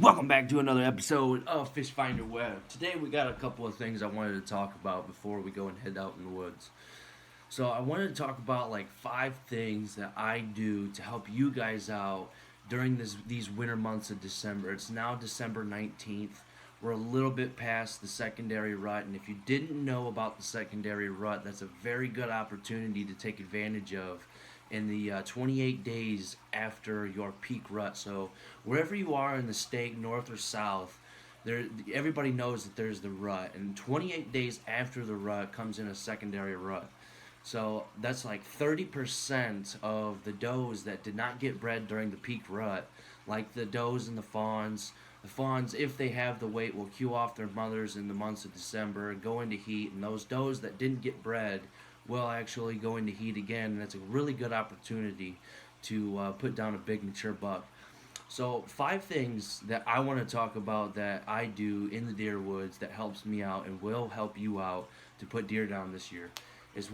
Welcome back to another episode of Fish Finder Web. Today we got a couple of things I wanted to talk about before we go and head out in the woods. So I wanted to talk about like 5 things that I do to help you guys out during these winter months of December. It's now December 19th. We're a little bit past the secondary rut, and if you didn't know about the secondary rut, that's a very good opportunity to take advantage of in the 28 days after your peak rut. So wherever you are in the state, north or south, everybody knows that there's the rut, and 28 days after the rut comes in a secondary rut. So that's like 30% of the does that did not get bred during the peak rut, like the does and the fawns. The fawns, if they have the weight, will cue off their mothers in the months of December, go into heat, and those does that didn't get bred will actually go into heat again, and that's a really good opportunity to put down a big mature buck. So 5 things that I want to talk about that I do in the deer woods that helps me out and will help you out to put deer down this year is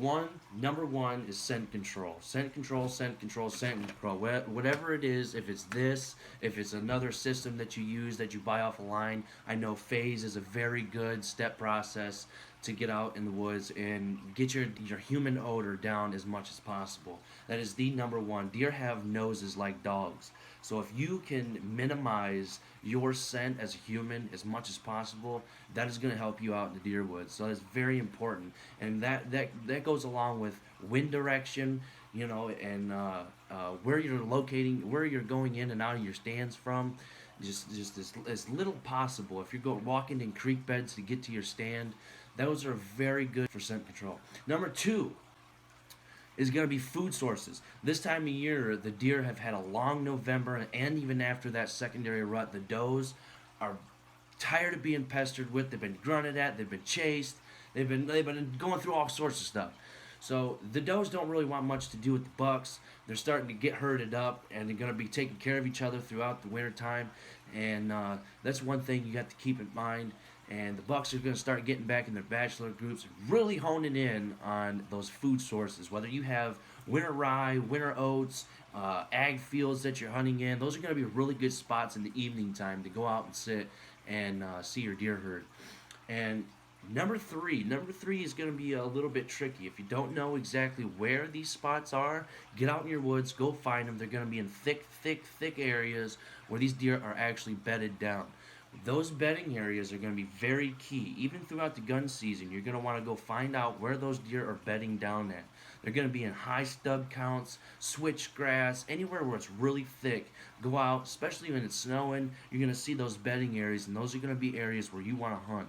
number one is scent control. Scent control, scent control, scent control. Whatever it is, if it's this, if it's another system that you use that you buy off a line, I know phase is a very good step process to get out in the woods and get your human odor down as much as possible. That is the number one. Deer have noses like dogs. So if you can minimize your scent as a human as much as possible, that is going to help you out in the deer woods. So that's very important. And that goes along with wind direction, and where you're locating, where you're going in and out of your stands from. Just as little possible. If you're walking in creek beds to get to your stand, those are very good for scent control. Number 2 is going to be food sources. This time of year, the deer have had a long November, and even after that secondary rut, the does are tired of being pestered with. They've been grunted at, they've been chased, they've been going through all sorts of stuff. So the does don't really want much to do with the bucks. They're starting to get herded up, and they're going to be taking care of each other throughout the winter time. And that's one thing you got to keep in mind. And the bucks are going to start getting back in their bachelor groups, really honing in on those food sources. Whether you have winter rye, winter oats, ag fields that you're hunting in, those are going to be really good spots in the evening time to go out and sit and see your deer herd. And Number three is going to be a little bit tricky. If you don't know exactly where these spots are, get out in your woods, go find them. They're going to be in thick areas where these deer are actually bedded down. Those bedding areas are going to be very key. Even throughout the gun season, you're going to want to go find out where those deer are bedding down at. They're going to be in high stub counts, switchgrass, anywhere where it's really thick. Go out, especially when it's snowing, you're going to see those bedding areas, and those are going to be areas where you want to hunt.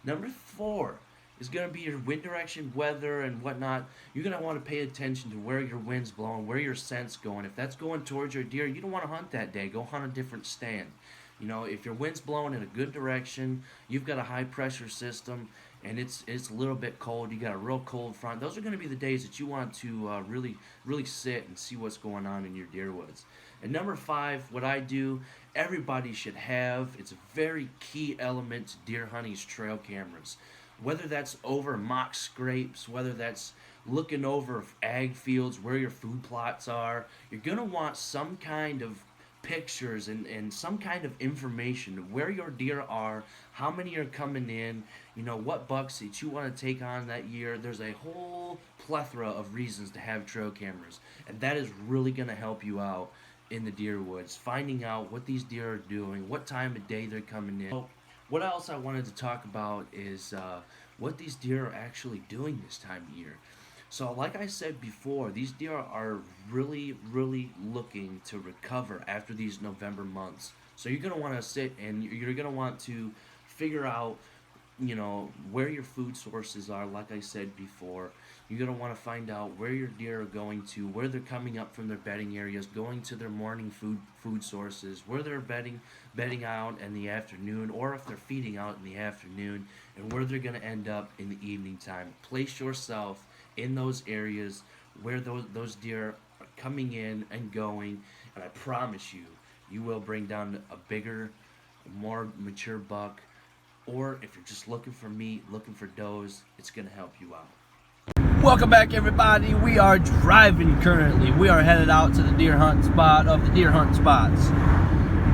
Number 4 is going to be your wind direction, weather, and whatnot. You're going to want to pay attention to where your wind's blowing, where your scent's going. If that's going towards your deer, you don't want to hunt that day. Go hunt a different stand. If your wind's blowing in a good direction, you've got a high pressure system, and it's a little bit cold, you got a real cold front, those are going to be the days that you want to really sit and see what's going on in your deer woods. And number 5, what I do, everybody should have, it's a very key element to deer hunting, is trail cameras. Whether that's over mock scrapes, whether that's looking over ag fields where your food plots are, you're going to want some kind of pictures and some kind of information of where your deer are, how many are coming in, what bucks that you want to take on that year. There's a whole plethora of reasons to have trail cameras, and that is really going to help you out in the deer woods, finding out what these deer are doing, what time of day they're coming in. So what else I wanted to talk about is what these deer are actually doing this time of year. So like I said before, these deer are really looking to recover after these November months. So you're going to want to sit and you're going to want to figure out, where your food sources are. Like I said before, you're going to want to find out where your deer are going to, where they're coming up from their bedding areas, going to their morning food sources, where they're bedding out in the afternoon, or if they're feeding out in the afternoon, and where they're going to end up in the evening time. Place yourself in those areas where those deer are coming in and going, and I promise you will bring down a bigger, more mature buck. Or if you're just looking for meat, looking for does, it's going to help you out. Welcome back, everybody. We are driving currently. We are headed out to the deer hunting spot of the deer hunting spots.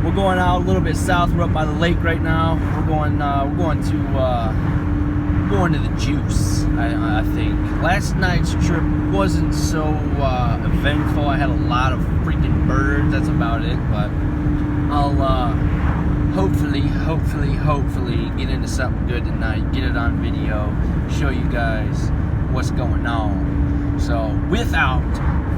We're going out a little bit south. We're up by the lake right now. We're going to the Juice, I think. Last night's trip wasn't so eventful. I had a lot of freaking birds. That's about it. But I'll hopefully get into something good tonight. Get it on video. Show you guys what's going on. So without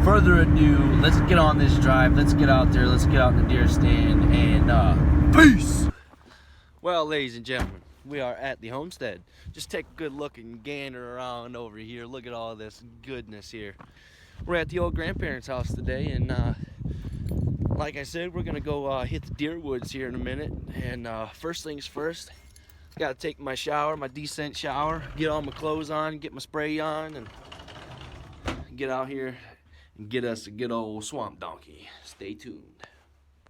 further ado, let's get on this drive. Let's get out there. Let's get out in the deer stand and peace. Well, ladies and gentlemen, we are at the homestead. Just take a good look and gander around over here. Look at all this goodness here. We're at the old grandparents' house today, and like I said, we're gonna go hit the deer woods here in a minute. And first things first, gotta take my shower, my decent shower, get all my clothes on, get my spray on, and get out here and get us a good old swamp donkey. Stay tuned.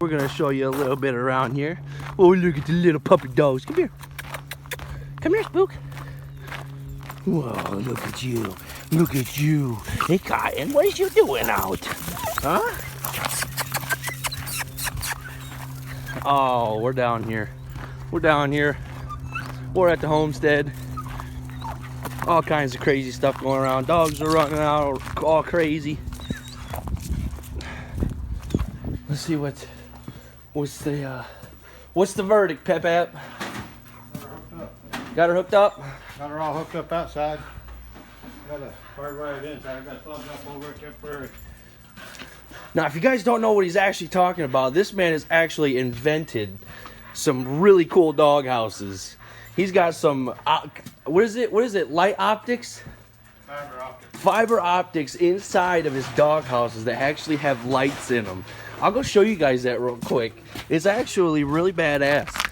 We're gonna show you a little bit around here. Oh, look at the little puppy dogs. Come here. Come here, Spook. Whoa, look at you. Look at you. Hey, Cotton, what is you doing out? Huh? Oh, we're down here. We're down here. We're at the homestead. All kinds of crazy stuff going around. Dogs are running out all crazy. Let's see what's the verdict, Pep? Got her hooked up? Got her all hooked up outside. Got a hardwired inside. I got it plugged up over temporary. Now, if you guys don't know what he's actually talking about, this man has actually invented some really cool dog houses. He's got some, what is it, light optics? Fiber optic. Fiber optics inside of his dog houses that actually have lights in them. I'll go show you guys that real quick. It's actually really badass.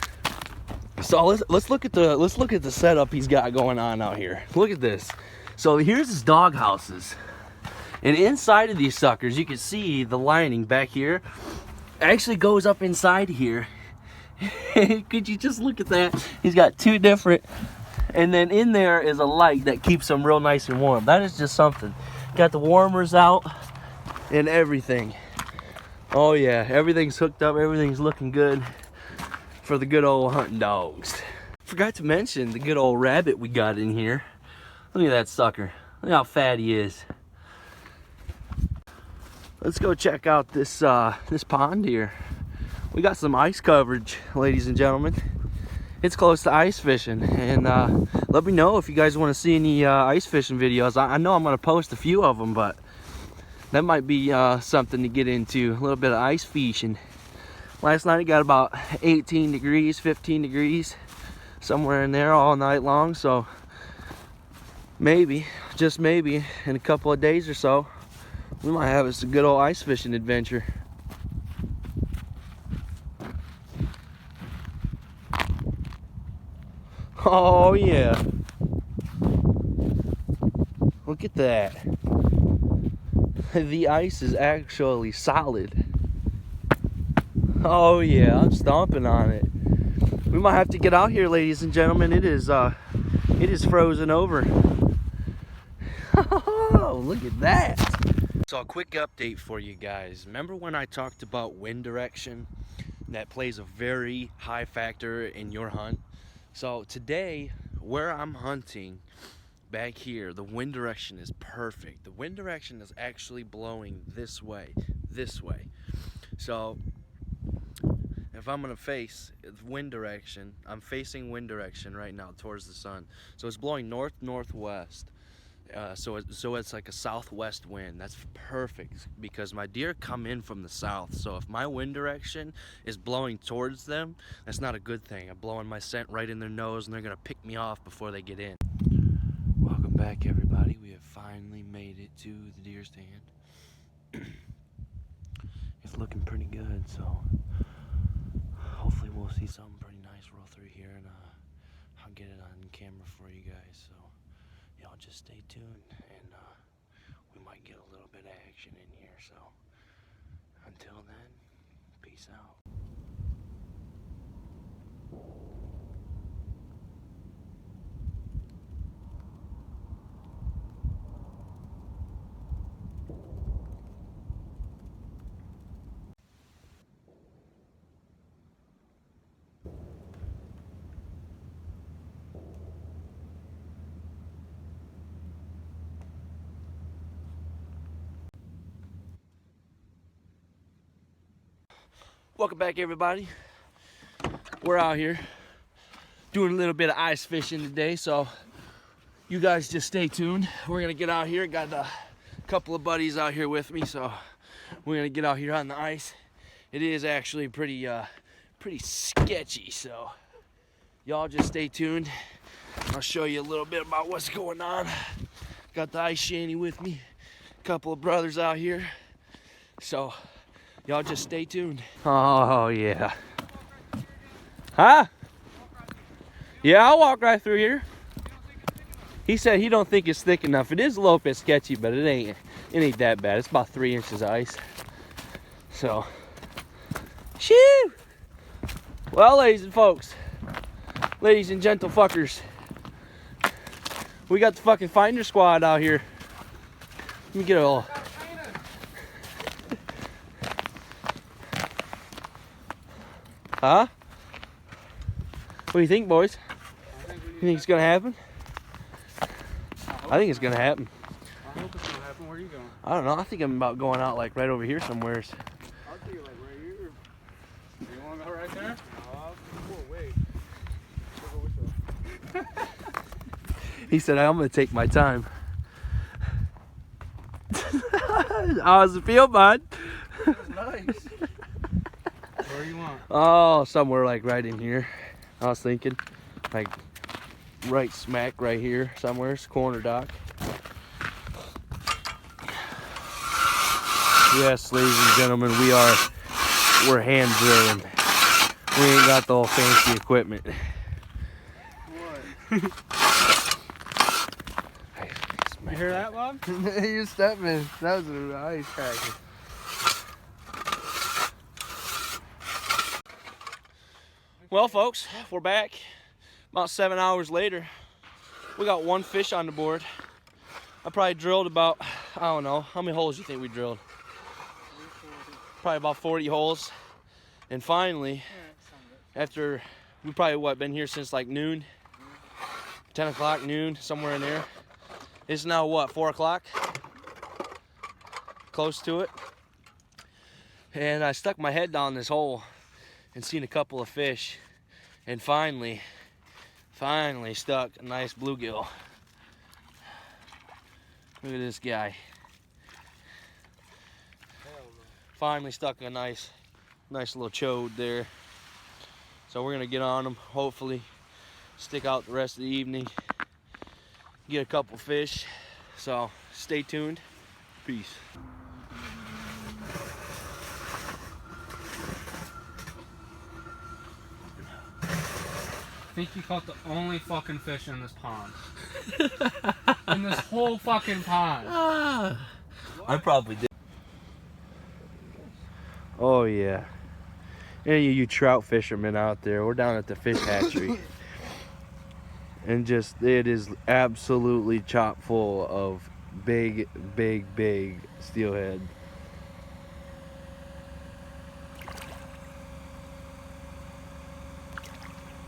So let's look at the setup he's got going on out here. Look at this. So here's his dog houses. And inside of these suckers, you can see the lining back here actually goes up inside here. Could you just look at that? He's got two different, and then in there is a light that keeps them real nice and warm. That is just something. Got the warmers out and everything. Oh yeah, everything's hooked up, everything's looking good for the good old hunting dogs. Forgot to mention the good old rabbit we got in here. Look at that sucker. Look how fat he is. Let's go check out this this pond here. We got some ice coverage, ladies and gentlemen. It's close to ice fishing, and let me know if you guys want to see any ice fishing videos. I know I'm going to post a few of them, but that might be something to get into, a little bit of ice fishing. Last night it got about 18 degrees, 15 degrees, somewhere in there all night long. So maybe, just maybe, in a couple of days or so, we might have us a good old ice fishing adventure. Oh yeah. Look at that. The ice is actually solid. Oh yeah, I'm stomping on it. We might have to get out here, ladies and gentlemen. It is frozen over. Oh, look at that. So a quick update for you guys. Remember when I talked about wind direction? That plays a very high factor in your hunt. So today, where I'm hunting back here, the wind direction is perfect. The wind direction is actually blowing this way. So if I'm gonna face wind direction, I'm facing wind direction right now towards the sun. So it's blowing north-northwest. So it's like a southwest wind. That's perfect because my deer come in from the south. So if my wind direction is blowing towards them, that's not a good thing. I'm blowing my scent right in their nose, and they're gonna pick me off before they get in. Welcome back, everybody. We have finally made it to the deer stand. It's looking pretty good, so hopefully we'll see something pretty nice roll through here, and I'll get it on camera for you guys. So y'all just stay tuned, and we might get a little bit of action in here. So until then, peace out. Welcome back, everybody. We're out here doing a little bit of ice fishing today, so you guys just stay tuned. We're gonna get out here. Got a couple of buddies out here with me, so we're gonna get out here on the ice. It is actually pretty sketchy, so y'all just stay tuned. I'll show you a little bit about what's going on. Got the ice shanty with me, a couple of brothers out here, so y'all just stay tuned. Oh yeah. Huh? Yeah, I'll walk right through here. He said he don't think it's thick enough. It is a little bit sketchy, but it ain't that bad. It's about 3 inches of ice. So, shoo! Well, ladies and folks, ladies and gentle fuckers, we got the fucking finder squad out here. Let me get a little. Huh? What do you think, boys? You think it's gonna happen? I think it's gonna happen. I hope it's gonna happen. Where are you going? I don't know. I think I'm about going out like right over here somewheres. I'll take it like right here. You wanna go right there? Cool, wait. He said, I'm gonna take my time. How does it feel, bud? That's nice. Where you want? Oh, somewhere like right in here. I was thinking, like right smack right here somewhere's corner dock. Yes, ladies and gentlemen, we're hand drilling. We ain't got the old fancy equipment. What? You hear that, Bob? You stepped me. That was an ice cracker. Well, folks, we're back. About 7 hours later, we got one fish on the board. I probably drilled about, I don't know, how many holes do you think we drilled? Probably about 40 holes. And finally, after we probably been here since like noon, 10 o'clock, noon, somewhere in there. It's now what, 4 o'clock? Close to it. And I stuck my head down this hole and seen a couple of fish, and finally stuck a nice bluegill. Look at this guy. Finally stuck a nice little chode there. So we're gonna get on him, hopefully stick out the rest of the evening, get a couple fish. So stay tuned. Peace. I think you caught the only fucking fish in this pond. In this whole fucking pond. I probably did. Oh yeah. Any of you trout fishermen out there, we're down at the fish hatchery. And just, it is absolutely chock full of big steelhead.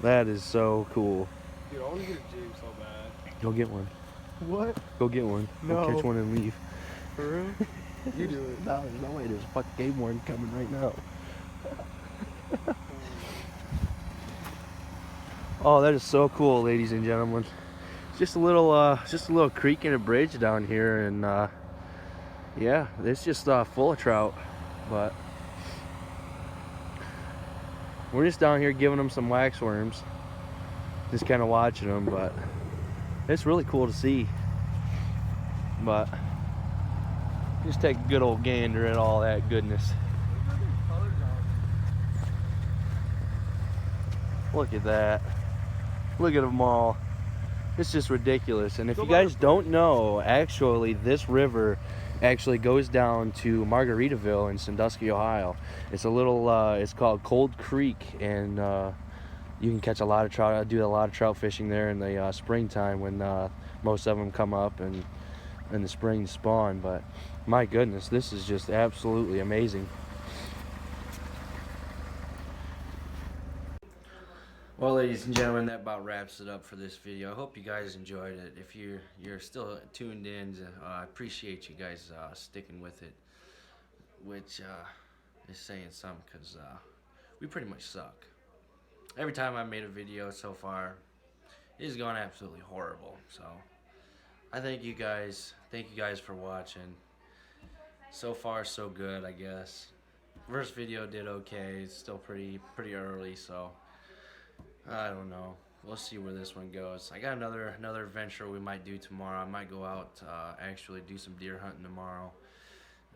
That is so cool. Dude, I want to get a jig so bad. Go get one. What? Go get one. No. Go catch one and leave. For real? You do it. No, there's no way. There's a fucking game warden coming right now. Oh, that is so cool, ladies and gentlemen. Just a little creek and a bridge down here, and yeah, it's just full of trout. But we're just down here giving them some waxworms, just kind of watching them. But it's really cool to see. But just take a good old gander at all that goodness. Look at that. Look at them all. It's just ridiculous. And if you guys don't know, actually this river actually goes down to Margaritaville in Sandusky, Ohio. It's a little, it's called Cold Creek, and you can catch a lot of trout. I do a lot of trout fishing there in the springtime when most of them come up and in the spring spawn. But my goodness, this is just absolutely amazing. Well, ladies and gentlemen, that about wraps it up for this video. I hope you guys enjoyed it. If you're still tuned in, I appreciate you guys sticking with it, which is saying something, because we pretty much suck. Every time I made a video so far, it has gone absolutely horrible. So I thank you guys for watching. So far so good, I guess. First video did okay. It's still pretty early, so I don't know. We'll see where this one goes. I got another venture we might do tomorrow. I might go out actually do some deer hunting tomorrow.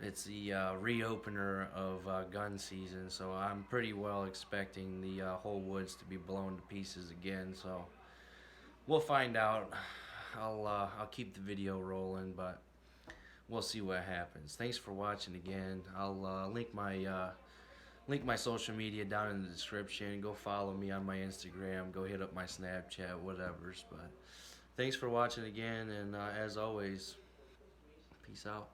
It's the reopener of gun season, so I'm pretty well expecting the whole woods to be blown to pieces again. So we'll find out. I'll keep the video rolling, but we'll see what happens. Thanks for watching again. I'll link my social media down in the description. Go follow me on my Instagram. Go hit up my Snapchat, whatever's. But thanks for watching again, and as always, peace out.